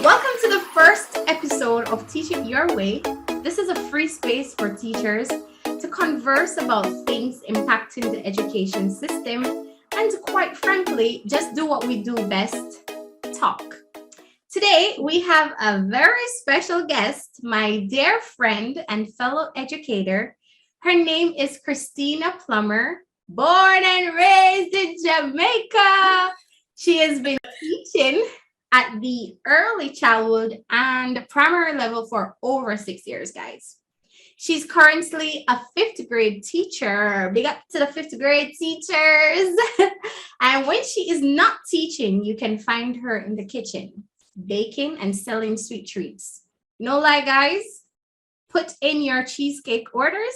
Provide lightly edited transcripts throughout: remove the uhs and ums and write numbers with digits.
Welcome to the first episode of Teach It Your Way. This is a free space for teachers to converse about things impacting the education system and, quite frankly, just do what we do best, talk. Today, we have a very special guest, my dear friend and fellow educator. Her name is Christina Plummer, born and raised in Jamaica. She has been teaching at the early childhood and primary level for over 6 years, guys. She's currently a fifth grade teacher. Big up to the fifth grade teachers. And when she is not teaching, you can find her in the kitchen, baking and selling sweet treats. No lie, guys. Put in your cheesecake orders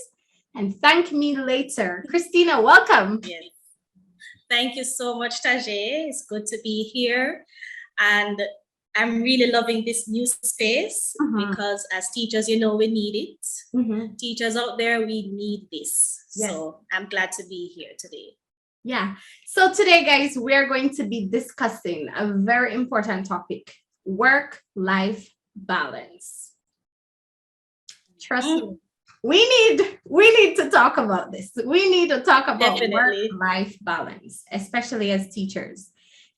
and thank me later. Christina, welcome. Yes. Thank you so much, Tajay. It's good to be here. And I'm really loving this new space because as teachers, we need it. Teachers out there, we need this. Yes. So I'm glad to be here today. Yeah. So today, guys, we're going to be discussing a very important topic, work-life balance. Trust me. We need to talk about this. We need to talk about work-life balance, especially as teachers.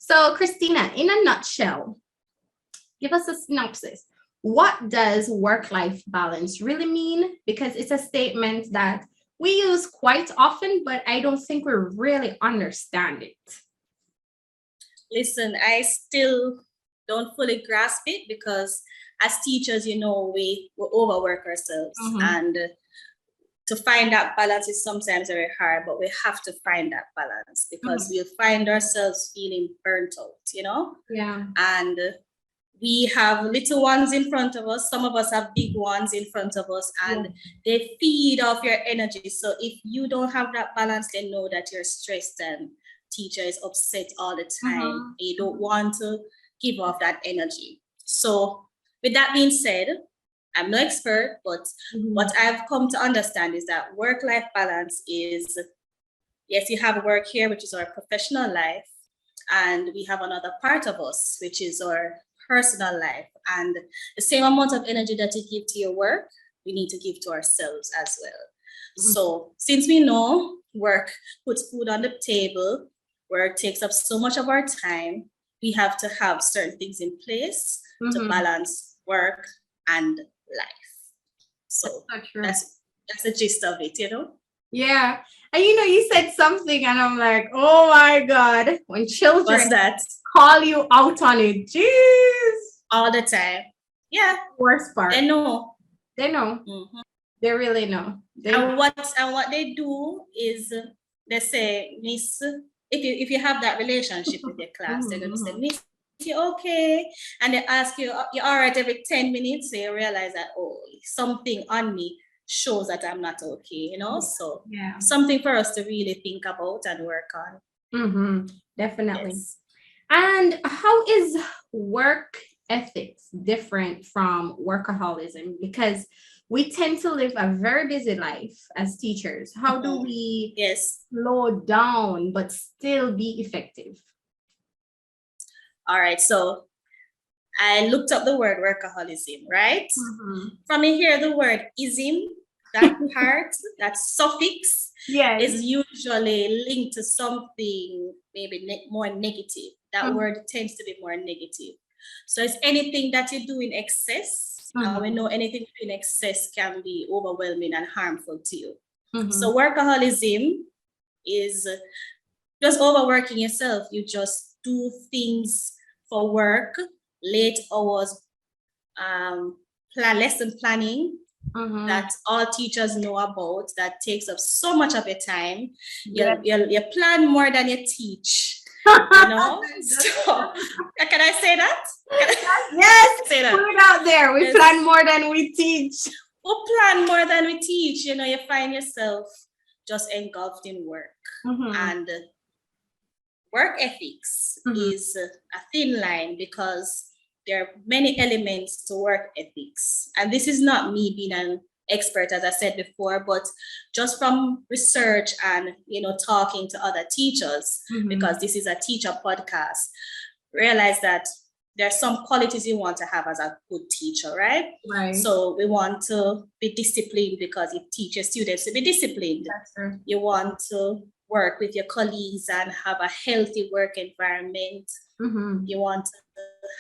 So, Christina, in a nutshell, give us a synopsis. What does work-life balance really mean? Because it's a statement that we use quite often, but I don't think we really understand it. Listen, I still don't fully grasp it because as teachers, we overwork ourselves. And to find that balance is sometimes very hard, but we have to find that balance because we'll find ourselves feeling burnt out, Yeah. And we have little ones in front of us. Some of us have big ones in front of us, and they feed off your energy. So if you don't have that balance, then know that you're stressed and teacher is upset all the time. You don't want to give off that energy. So with that being said, I'm no expert, but what I've come to understand is that work-life balance is, yes, you have work here, which is our professional life, and we have another part of us, which is our personal life. And the same amount of energy that you give to your work, we need to give to ourselves as well. So since we know work puts food on the table, work takes up so much of our time, we have to have certain things in place to balance work and life. So that's the gist of it, Yeah. And you said something and I'm like, oh my God, when children call you out on it, jeez. All the time. Yeah. Worst part. They know. They really know. And what they do is they say, Miss, if you have that relationship with your class, they're going to say, Miss, you okay? And they ask you, you're all right every 10 minutes. So you realize that, something on me shows that I'm not okay, So something for us to really think about and work on. Definitely. Yes. And how is work ethics different from workaholism? Because we tend to live a very busy life as teachers. How do we slow down but still be effective? All right, so I looked up the word workaholism, right? From here, the word ism, that part, that suffix, is usually linked to something maybe more negative. That word tends to be more negative. So it's anything that you do in excess. We know anything in excess can be overwhelming and harmful to you. So workaholism is just overworking yourself. You just do things for work, late hours, lesson planning that all teachers know about, that takes up so much of your time. You plan more than you teach. So, can I say that? Yes, say that. Put it out there. We plan more than we teach. We plan more than we teach. You find yourself just engulfed in work. And work ethics is a thin line because there are many elements to work ethics. And this is not me being an expert, as I said before, but just from research and, talking to other teachers, because this is a teacher podcast, realize that there's some qualities you want to have as a good teacher, right? Right. So we want to be disciplined because it teaches students to be disciplined. That's true. You want to work with your colleagues and have a healthy work environment. Mm-hmm. You want to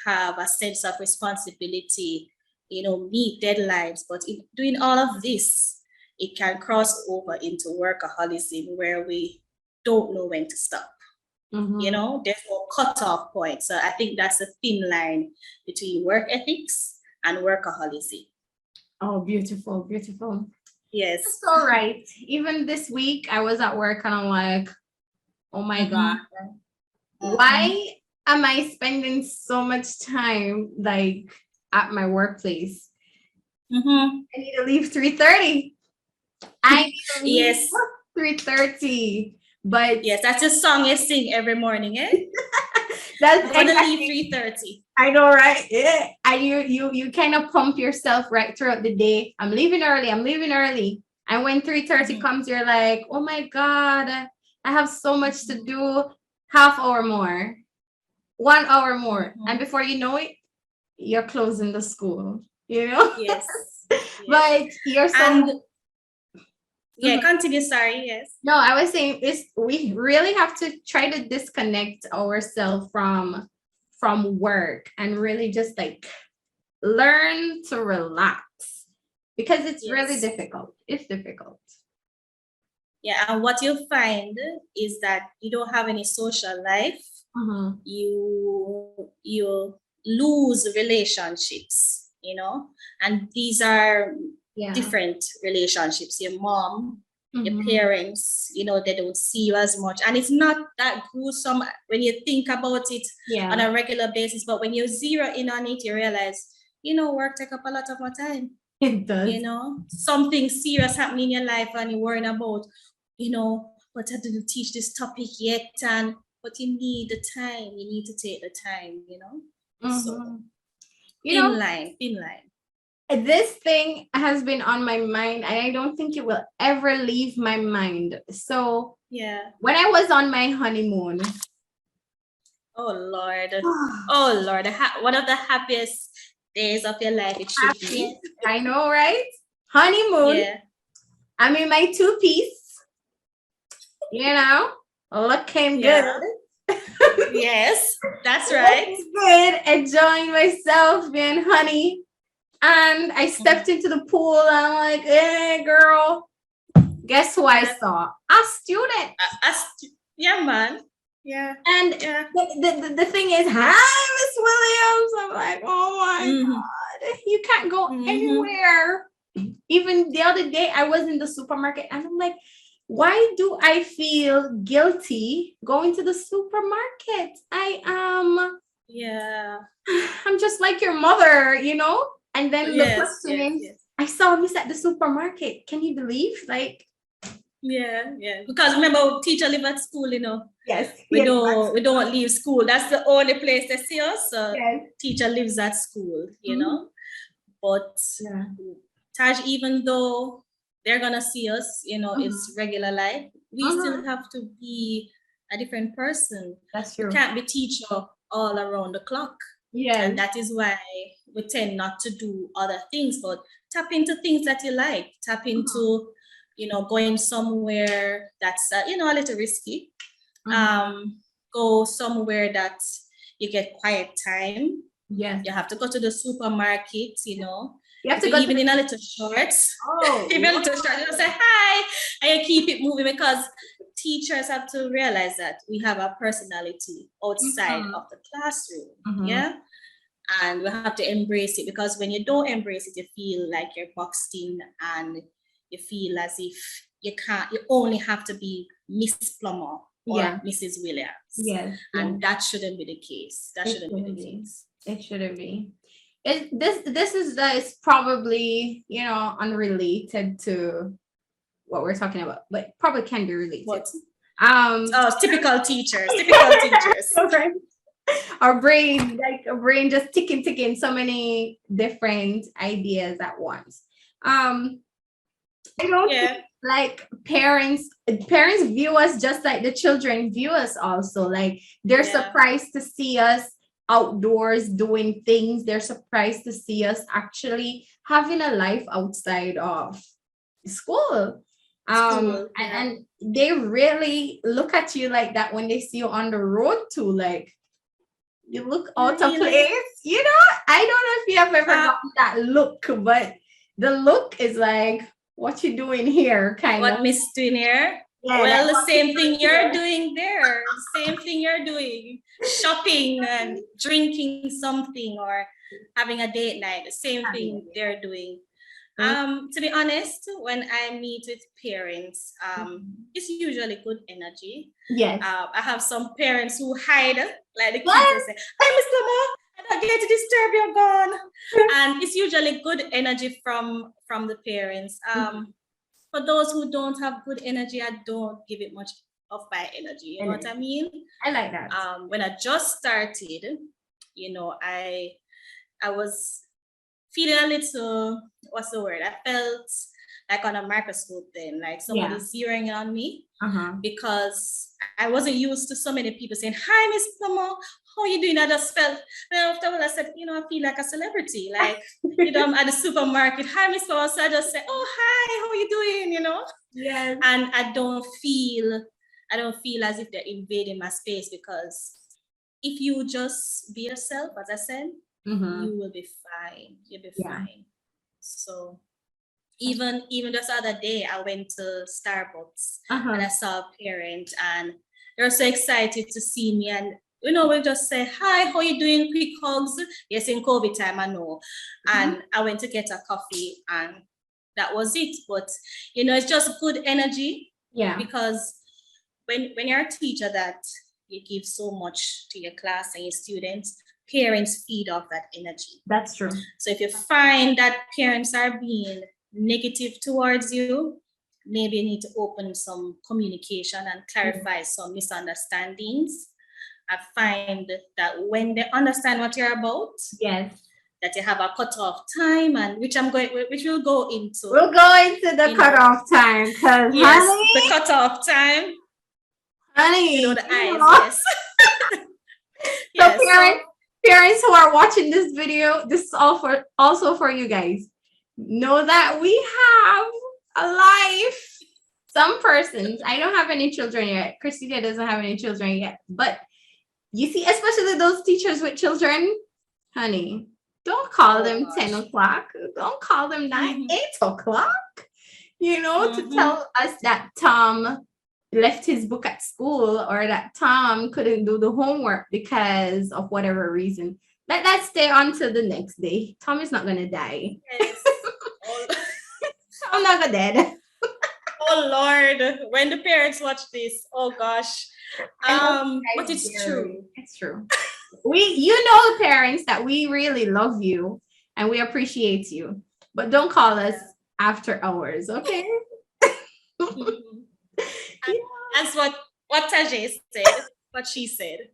have a sense of responsibility, meet deadlines. But in doing all of this, it can cross over into workaholism where we don't know when to stop. Mm-hmm. There's no cutoff point. So I think that's a thin line between work ethics and workaholism. Oh, beautiful, beautiful. Yes. That's all right. Even this week, I was at work and I'm like, oh my God, why am I spending so much time like at my workplace? I need to leave 3:30. I need to leave Yes. 3:30. But yes, that's a song you sing every morning, eh? That's I'm gonna leave 3:30. I know, right? Yeah. And you kind of pump yourself right throughout the day. I'm leaving early. And when 3:30 comes, you're like, oh my God, I have so much to do. Half hour more, 1 hour more. And before you know it, you're closing the school, Yes. But you're so continue. Sorry. Yes. No, I was saying we really have to try to disconnect ourselves from work and really just like learn to relax because it's really difficult. It's difficult. Yeah, and what you'll find is that you don't have any social life. You lose relationships, and these are different relationships. Your mom, your parents, they don't see you as much. And it's not that gruesome when you think about it on a regular basis, but when you zero in on it, you realize, work take up a lot of my time. It does. Something serious happening in your life and you're worrying about, but I didn't teach this topic yet. But you need the time. You need to take the time, So, thin line. This thing has been on my mind and I don't think it will ever leave my mind. So when I was on my honeymoon. Oh Lord. One of the happiest days of your life it should be. I know, right? Honeymoon. Yeah. I'm in my two-piece. Looking good. Yes, that's right. Looking good, enjoying myself, being honey. And I stepped into the pool and I'm like, hey, girl, guess who I saw? A student. Yeah, man. Yeah. And the thing is, hi, Miss Williams. I'm like, oh my God, you can't go anywhere. Even the other day, I was in the supermarket and I'm like, why do I feel guilty going to the supermarket? I'm just like your mother, And then the question is, I saw Miss at the supermarket. Can you believe? Yeah. Because remember, teacher live at school, Yes. We don't leave school. That's the only place they see us. So teacher lives at school, But Taj, even though they're gonna see us, it's regular life, we still have to be a different person. That's true. We can't be teacher all around the clock. Yeah. And that is why we tend not to do other things, but tap into things that you like. Tap into, going somewhere that's, a little risky. Go somewhere that you get quiet time. Yes. You have to go to the supermarket, You have to go even in a little shorts. Even a little short, you say hi, and you keep it moving because teachers have to realize that we have a personality outside of the classroom. Yeah. And we have to embrace it because when you don't embrace it, you feel like you're boxed in and you feel as if you only have to be Miss Plummer or Mrs. Williams. Yes. And that shouldn't be the case. That shouldn't be the case. It shouldn't be. This is probably, unrelated to what we're talking about, but probably can be related. What? Typical teachers. Okay. Our brain just ticking so many different ideas at once. Like parents view us just like the children view us also. Like they're surprised to see us outdoors doing things. They're surprised to see us actually having a life outside of school. School, And they really look at you like that when they see you on the road too. Like, you look out of Really? place. You know, I don't know if you have ever Uh, gotten that look, but the look is like, what you doing here, kind of. what Miss doing here? Yeah, Well, like, the what you same thing doing you're here? doing there. Same thing you're doing. Shopping and drinking something or having a date night. The same thing they're doing. To be honest, when I meet with parents, it's usually good energy. Yes. I have some parents who hide, like the kids What? will say, "Hi, Miss Plummer, I don't get to disturb you, gone." And it's usually good energy from the parents. For those who don't have good energy, I don't give it much of my energy. You know what I mean? I like that. When I just started, you know, I was feeling a little, what's the word? I felt like on a microscope then, like somebody's zeroing in on me because I wasn't used to so many people saying, "Hi, Miss Plummer, how are you doing?" I just felt, and after all, I said, you know, I feel like a celebrity. Like, you know, I'm at the supermarket, "Hi, Miss Plummer." So I just say, "Oh, hi, how are you doing?" You know? Yes. And I don't feel as if they're invading my space, because if you just be yourself, as I said, you will be fine. You'll be fine. So even just the other day, I went to Starbucks and I saw a parent, and they were so excited to see me. And you know, we just say, "Hi, how you doing?" Quick hugs. Yes, in COVID time, I know. And I went to get a coffee, and that was it. But you know, it's just good energy. Yeah. Because when you're a teacher that you give so much to your class and your students, parents feed off that energy. That's true. So if you find that parents are being negative towards you, maybe you need to open some communication and clarify some misunderstandings. I find that when they understand what you're about, yes, that you have a cutoff time, and which we'll go into. We'll go into the cutoff time, because the cutoff time. Honey, you know the eyes. Yes. So parents who are watching this video, this is also for you guys. Know that we have a life. Some persons, I don't have any children yet. Christina doesn't have any children yet. But you see, especially those teachers with children, honey, don't call them 10 o'clock. Don't call them 8 o'clock, you know, to tell us that Tom left his book at school, or that Tom couldn't do the homework because of whatever reason. Let that stay until the next day. Tom is not going to die. Yes. I'm not gonna dead. Oh Lord, when the parents watch this, oh gosh. But it's true. It's true. You know, parents, that we really love you and we appreciate you, but don't call us after hours, okay? That's what Tajay said, what she said.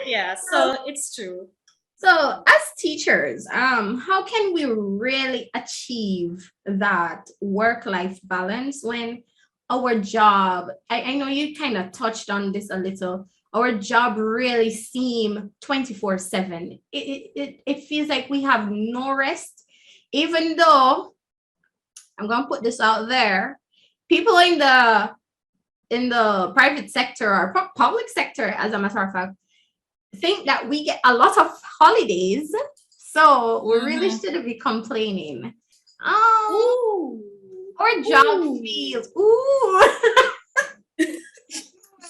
Yeah, so it's true. So as teachers, how can we really achieve that work-life balance when our job, I know you kind of touched on this a little, our job really seem 24/7. It feels like we have no rest, even though, I'm gonna put this out there, people in the private sector or public sector, as a matter of fact, think that we get a lot of holidays, so we really shouldn't be complaining. Our job feels,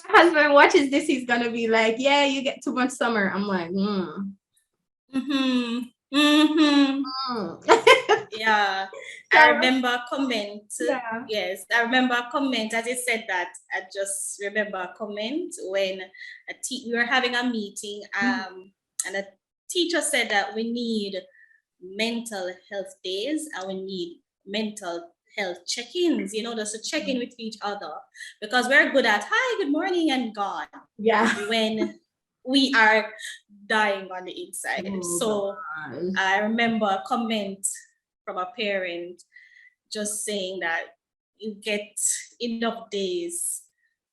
husband watches this, he's gonna be like, "Yeah, you get too much summer." I'm like, Yeah, I remember a comment. Yes, I remember a comment. As you said that, I just remember a comment when we were having a meeting, and a teacher said that we need mental health days and we need mental health check-ins, you know, just to check in with each other, because we're good at "hi, good morning" and gone. Yeah. When we are dying on the inside. So I remember a comment from a parent just saying that you get enough days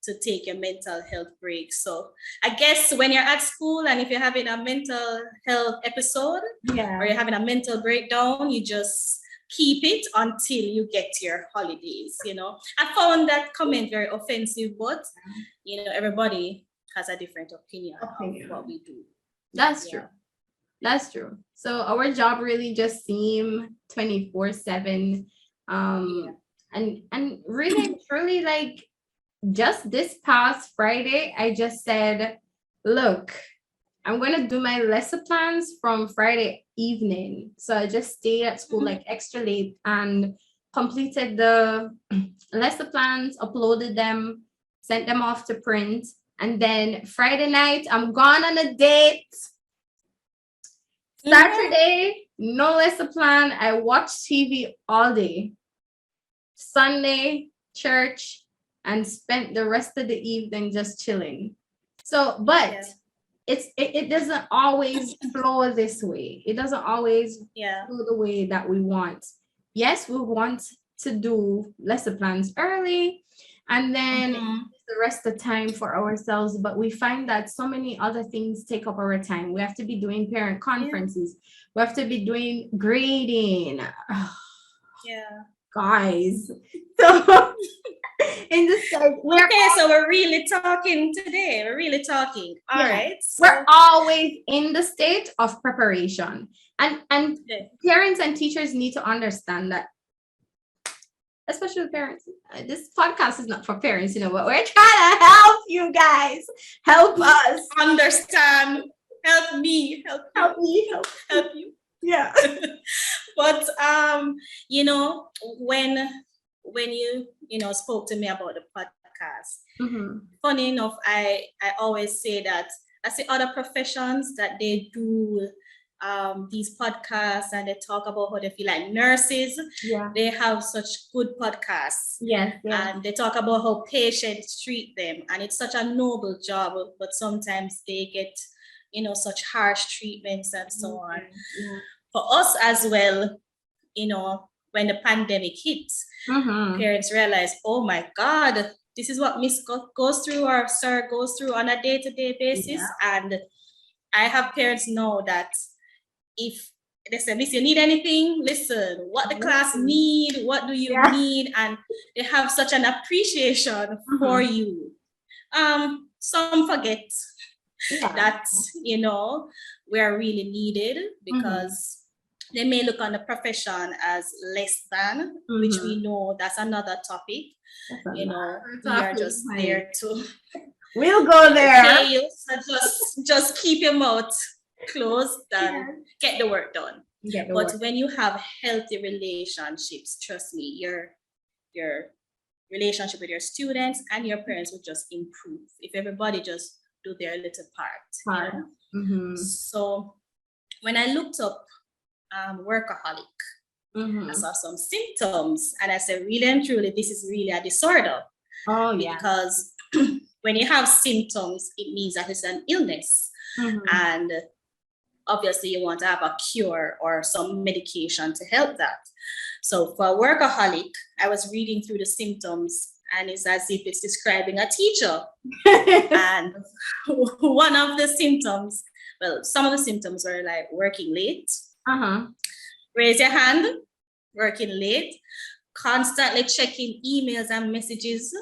to take your mental health break. So I guess when you're at school and if you're having a mental health episode or you're having a mental breakdown, you just keep it until you get to your holidays. I found that comment very offensive, but everybody has a different opinion of what we do. That's true. That's true. So our job really just seemed 24/7. And really truly, like, just this past Friday, I just said, look, I'm going to do my lesson plans from Friday evening. So I just stayed at school like extra late and completed the lesson plans, uploaded them, sent them off to print. And then Friday night, I'm gone on a date. Saturday, no lesson plan. I watched TV all day. Sunday, church, and spent the rest of the evening just chilling. So, but it doesn't always flow this way. It doesn't always go the way that we want. Yes, we want to do lesson plans early and then the rest of the time for ourselves, but we find that so many other things take up our time. We have to be doing parent conferences. We have to be doing grading. Guys. So in this case, so we're really talking today. We're really talking. All right. So. We're always in the state of preparation. And parents and teachers need to understand that, especially parents. This podcast is not for parents, but we're trying to help you guys. Help us. Understand. Help me. Help you. Yeah. But when you spoke to me about the podcast, funny enough, I always say that I see other professions that they do these podcasts and they talk about how they feel, like nurses. They have such good podcasts. And they talk about how patients treat them, and it's such a noble job, but sometimes they get such harsh treatments and so on. For us as well, when the pandemic hits, parents realize, oh my God, this is what Miss goes through or Sir goes through on a day-to-day basis. And I have parents know that if they say, Miss, you need anything? Listen, what the class need, what do you need? And they have such an appreciation for you. Some forget that, we are really needed because they may look on the profession as less than, which we know that's another topic. We are just there to. We'll go there. Pay you, so just keep your mouth closed and get the work done. But when you have healthy relationships, trust me, your relationship with your students and your parents will just improve if everybody just do their little part. So when I looked up workaholic, I saw some symptoms and I said, really and truly, this is really a disorder. Because when you have symptoms, it means that it's an illness. And obviously you want to have a cure or some medication to help that. So for a workaholic, I was reading through the symptoms and it's as if it's describing a teacher. And one of the symptoms, some of the symptoms were like working late. Raise your hand. Working late. Constantly checking emails and messages.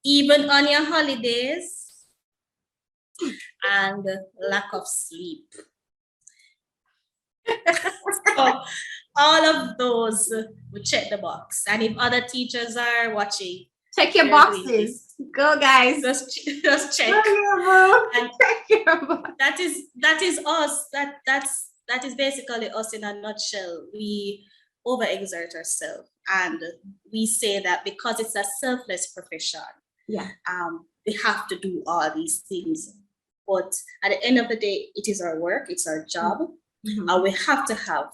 Even on your holidays. And lack of sleep. So all of those, we check the box. And if other teachers are watching, check your boxes. Go, guys. Just check. And check your box. That is us. That is basically us in a nutshell. We overexert ourselves, and we say that because it's a selfless profession. We have to do all these things. But at the end of the day, it is our work, it's our job, and we have to have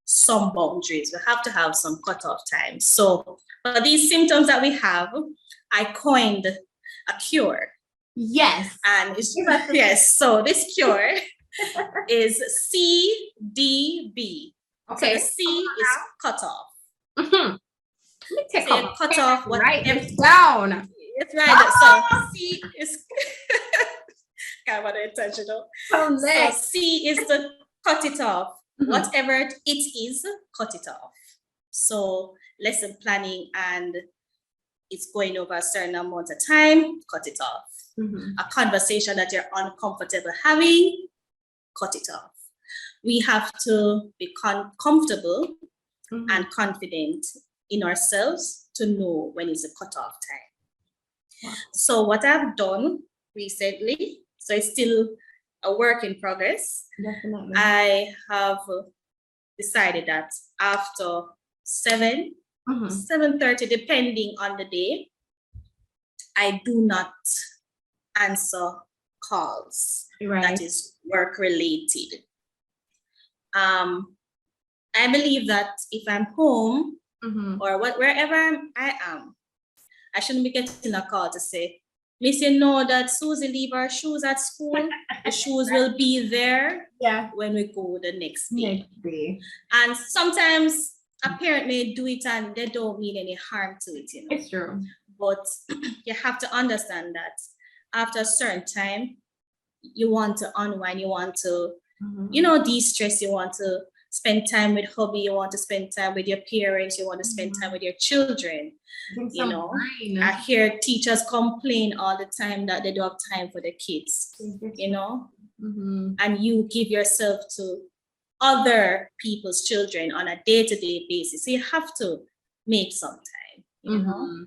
some boundaries. We have to have some cutoff time. So for these symptoms that we have, I coined a cure. And it's, so this cure is CDB. Okay. So the C is cutoff. Let me take Say out cut off what write this down. it's right. So C is kind of intentional. So So C is to cut it off. Mhm. Whatever it is, cut it off. So lesson planning and it's going over a certain amount of time, cut it off. Mhm. A conversation that you're uncomfortable having, cut it off. We have to be comfortable Mhm. and confident in ourselves to know when it's a cutoff time. Wow. So what I've done recently, so it's still a work in progress. Definitely. I have decided that after 7:30, depending on the day, I do not answer calls Right. that is work related. I believe that if I'm home or wherever I am, I shouldn't be getting a call to say, Miss, you know that Susie leave her shoes at school. The shoes will be there when we go the next day. And sometimes a parent may do it and they don't mean any harm to it, you know. It's true. But you have to understand that after a certain time, you want to unwind, you want to, de-stress, you want to spend time with hobby, you want to spend time with your parents, you want to spend time with your children. I hear teachers complain all the time that they don't have time for their kids, and you give yourself to other people's children on a day-to-day basis. So you have to make some time, you know.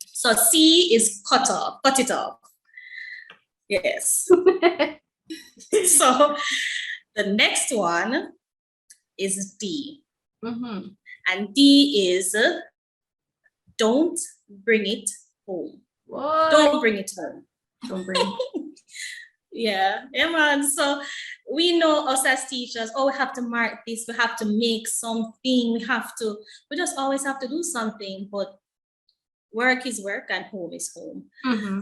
So C is cut it off. Yes. So the next one is D. And D is don't bring it home. What? Don't bring it home. Don't bring it. Yeah, man. So we know us as teachers, we have to mark this, we have to make something, we just always have to do something, but work is work and home is home.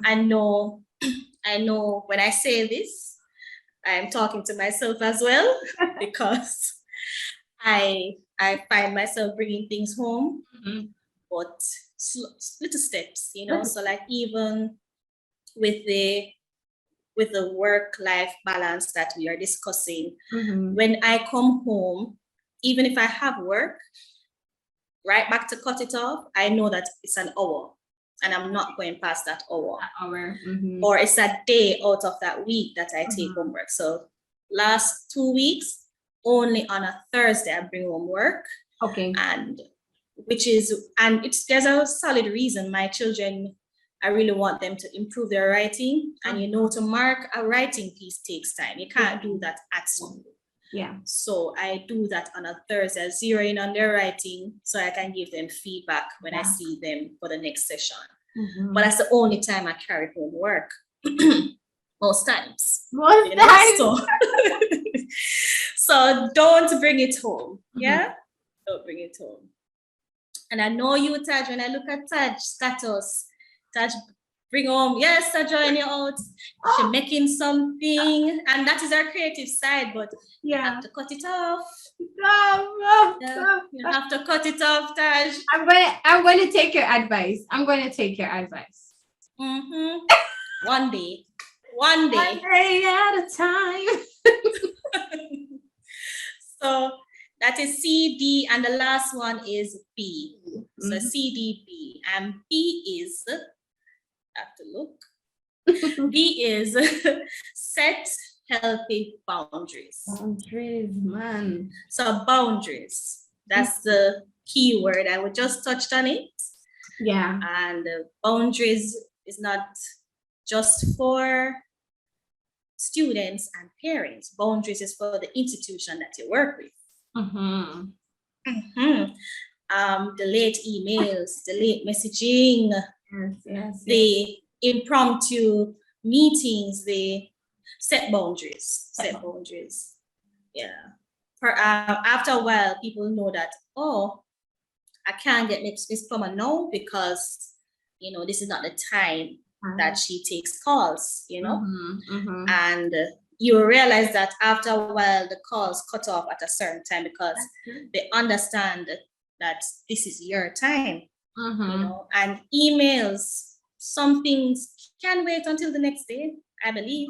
I know when I say this, I'm talking to myself as well, because I find myself bringing things home, but little steps, so like even with the work-life balance that we are discussing, when I come home, even if I have work, right back to cut it off, I know that it's an hour and I'm not going past that hour. Or it's a day out of that week that I take home work. So last 2 weeks, only on a Thursday I bring home work. Okay. And there's a solid reason. My children, I really want them to improve their writing. And to mark a writing piece takes time. You can't do that at school. Yeah. So I do that on a Thursday, zero in on their writing so I can give them feedback when I see them for the next session. But that's the only time I carry home work. Most times. So don't bring it home. Yeah? Don't bring it home. And I know you, Taj, when I look at Taj status, Taj bring home, yes, Taj join you out. She's making something. And that is our creative side, but you have to cut it off. You have to cut it off, Taj. I'm going to take your advice. One day. One day at a time. So that is C, D, and the last one is B. So C, D, B. And B is, I have to look. B is set healthy boundaries. Boundaries, man. So boundaries, that's the key word. I would just touched on it. Yeah. And boundaries is not just for students and parents. Boundaries is for the institution that you work with. The late emails, the late messaging, the impromptu meetings, they set boundaries. Yeah. After a while, people know that, I can't get Miss Plummer now because, this is not the time that she takes calls, and you realize that after a while, the calls cut off at a certain time because they understand that this is your time. and emails. Some things can wait until the next day, I believe.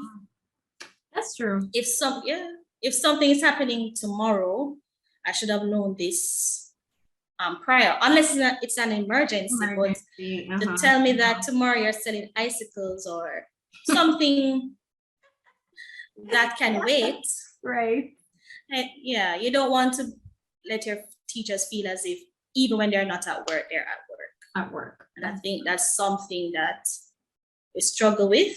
That's true. If something is happening tomorrow, I should have known this prior, unless it's an emergency. But to tell me that tomorrow you're selling icicles or something that can wait, right? You don't want to let your teachers feel as if even when they're not at work, they're at work. And I think that's something that we struggle with,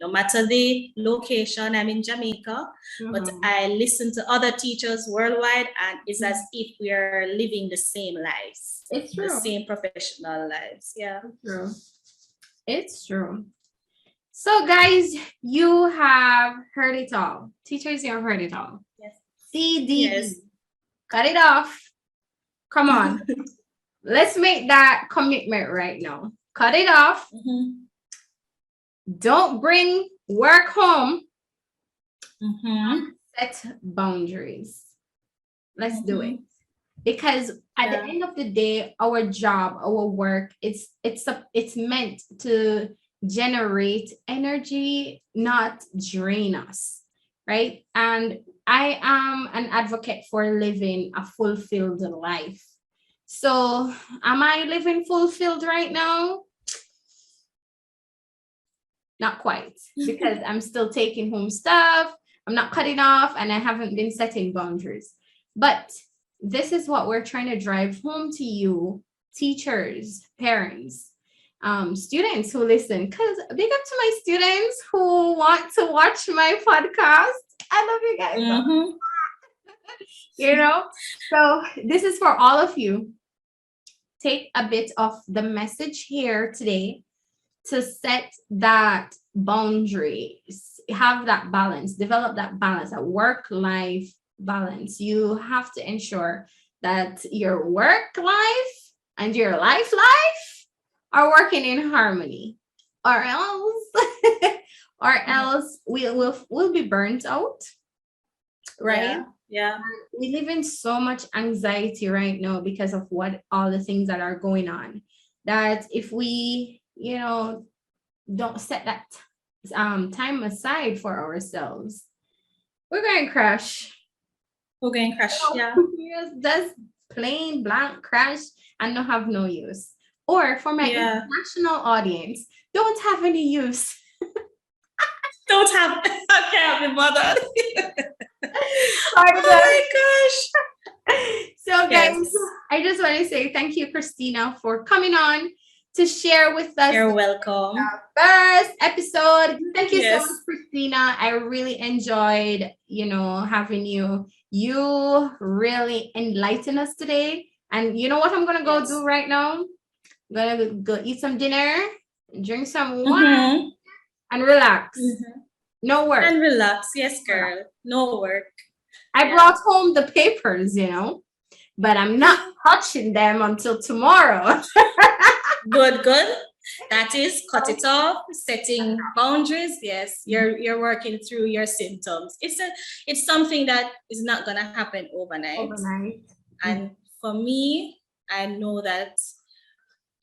no matter the location. I'm in Jamaica, but I listen to other teachers worldwide, and it's as if we are living the same lives. It's true. The same professional lives. Yeah. It's true. So guys, you have heard it all. Teachers, you have heard it all. Yes. CD. Yes. Cut it off. Come on. Let's make that commitment right now. Cut it off. Don't bring work home. Set boundaries. Let's do it. Because at the end of the day, our job, our work, it's meant to generate energy, not drain us, right? And I am an advocate for living a fulfilled life. So am I living fulfilled right now? Not quite, because I'm still taking home stuff. I'm not cutting off, and I haven't been setting boundaries. But this is what we're trying to drive home to you, teachers, parents, students who listen. Because big up to my students who want to watch my podcast. I love you guys. So this is for all of you. Take a bit of the message here today to set that boundaries, have that balance, develop that balance, that work-life balance. You have to ensure that your work life and your life are working in harmony, or else we'll be burnt out, right? Yeah. We live in so much anxiety right now because of all the things that are going on, that if we don't set that time aside for ourselves, we're going to crash. That's plain blank crash and don't have no use. Or for my international audience, don't have any use. I can't be bothered. Oh my gosh. So guys, I just want to say thank you, Christina, for coming on to share with us. You're welcome. First episode. Thank you so much, Christina. I really enjoyed, having you. You really enlightened us today. And you know what I'm gonna go do right now? I'm gonna go eat some dinner, drink some wine, and relax. No work. And relax. Yes, girl. No work. I brought home the papers, but I'm not touching them until tomorrow. Good. That is, cut it off, setting boundaries. Yes, you're working through your symptoms. It's something that is not gonna happen overnight. And for me, I know that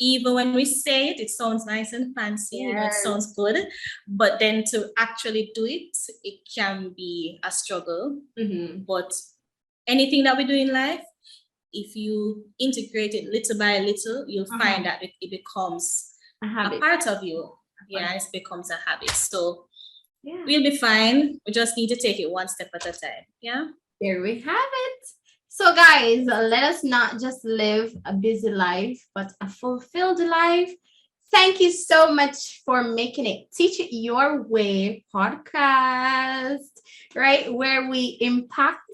even when we say it, it sounds nice and fancy, it sounds good, but then to actually do it, it can be a struggle. But anything that we do in life, if you integrate it little by little, you'll find that it becomes a part of you. It becomes a habit. So we'll be fine. We just need to take it one step at a time. Yeah. There we have it. So guys, let us not just live a busy life, but a fulfilled life. Thank you so much for making it Teach It Your Way podcast, right? Where we impact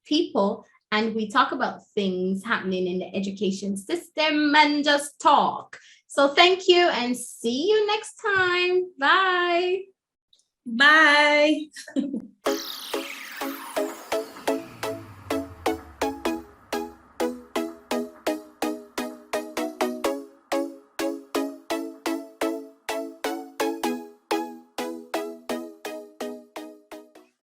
people and we talk about things happening in the education system and just talk. So thank you and see you next time. Bye. Bye.